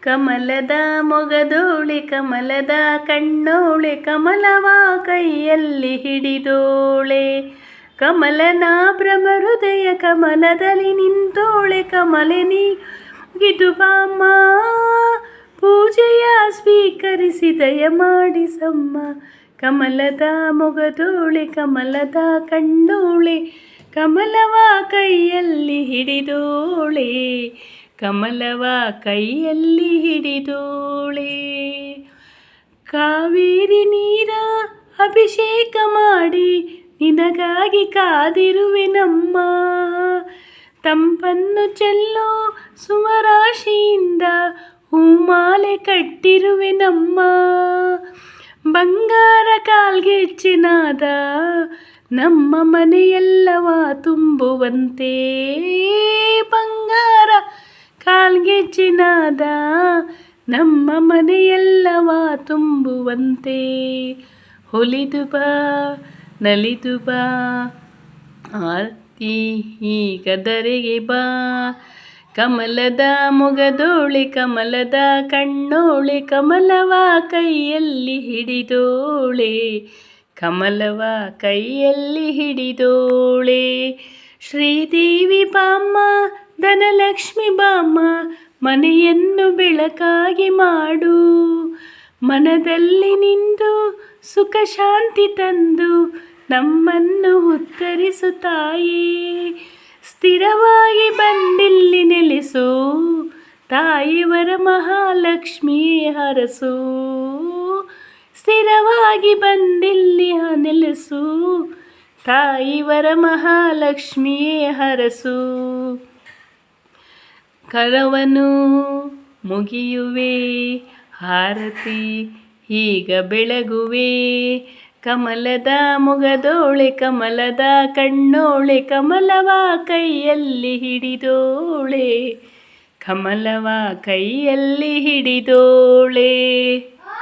ಕಮಲದ ಮೊಗದೋಳೆ ಕಮಲದ ಕಣ್ಣೋಳೆ ಕಮಲವ ಕೈಯಲ್ಲಿ ಹಿಡಿದೋಳೆ. ಕಮಲನ ಭ್ರಮಹೃದಯ ಕಮಲದಲ್ಲಿ ನಿಂತೋಳೆ. ಕಮಲಿನಿ ಮುಗಿದು ಬಾಮ್ಮ, ಪೂಜೆಯ ಸ್ವೀಕರಿಸಿ ದಯ ಮಾಡಿಸಮ್ಮ. ಕಮಲದ ಮೊಗದೋಳೆ ಕಮಲದ ಕಣ್ಣೋಳೆ ಕಮಲವ ಕೈಯಲ್ಲಿ ಹಿಡಿದೋಳೆ. ಕಮಲವ ಕೈಯಲ್ಲಿ ಹಿಡಿದೋಳೆ. ಕಾವೇರಿ ನೀರ ಅಭಿಷೇಕ ಮಾಡಿ ನಿನಗಾಗಿ ಕಾದಿರುವೆನಮ್ಮ. ತಂಪನ್ನು ಚೆಲ್ಲೋ ಸುಮರಾಶಿಯಿಂದ ಹೂಮಾಲೆ ಕಟ್ಟಿರುವೆನಮ್ಮ. ಬಂಗಾರ ಕಾಲ್ಗೆಜ್ಜೆನಾದ ನಮ್ಮ ಮನೆಯೆಲ್ಲವ ತುಂಬುವಂತೆ. ಬಂಗಾರ ಕಾಲ್ಗೆಜ್ಜೆನಾದ ನಮ್ಮ ಮನೆಯೆಲ್ಲವ ತುಂಬುವಂತೆ. ಹೊಲಿದು ಬಾ ನಲಿದು ಬಾ ಆರತಿ ಈಗ ಧರೆಗೆ ಬಾ. ಕಮಲದ ಮೊಗದೋಳೆ ಕಮಲದ ಕಣ್ಣೋಳೆ ಕಮಲವ ಕೈಯಲ್ಲಿ ಹಿಡಿದೋಳೆ. ಕಮಲವ ಕೈಯಲ್ಲಿ ಹಿಡಿದೋಳೆ. ಶ್ರೀದೇವಿ ಬಾಮ್ಮ, ಧನಲಕ್ಷ್ಮಿ ಬಾಮ್ಮ, ಮನೆಯನ್ನು ಬೆಳಕಾಗಿ ಮಾಡು. ಮನದಲ್ಲಿ ನಿಂದು ಸುಖ ಶಾಂತಿ ತಂದು ನಮ್ಮನ್ನು ಉದ್ಧರಿಸು ತಾಯೇ. ಸ್ಥಿರವಾಗಿ ಬಂದಿಲ್ಲಿ ನೆಲೆಸು ತಾಯಿ ವರಮಹಾಲಕ್ಷ್ಮಿಯೇ ಹರಸು. ಸ್ಥಿರವಾಗಿ ಬಂದಿಲ್ಲಿ ನೆಲೆಸು ತಾಯಿ ವರಮಹಾಲಕ್ಷ್ಮಿಯೇ ಹರಸು. ಕರವನು ಮುಗಿಯುವೆ ಆರತಿ ಈಗ ಬೆಳಗುವೆ. ಕಮಲದ ಮೊಗದೋಳೆ ಕಮಲದ ಕಣ್ಣೋಳೆ ಕಮಲವ ಕೈಯಲ್ಲಿ ಹಿಡಿದೋಳೆ. ಕಮಲವ ಕೈಯಲ್ಲಿ ಹಿಡಿದೋಳೆ.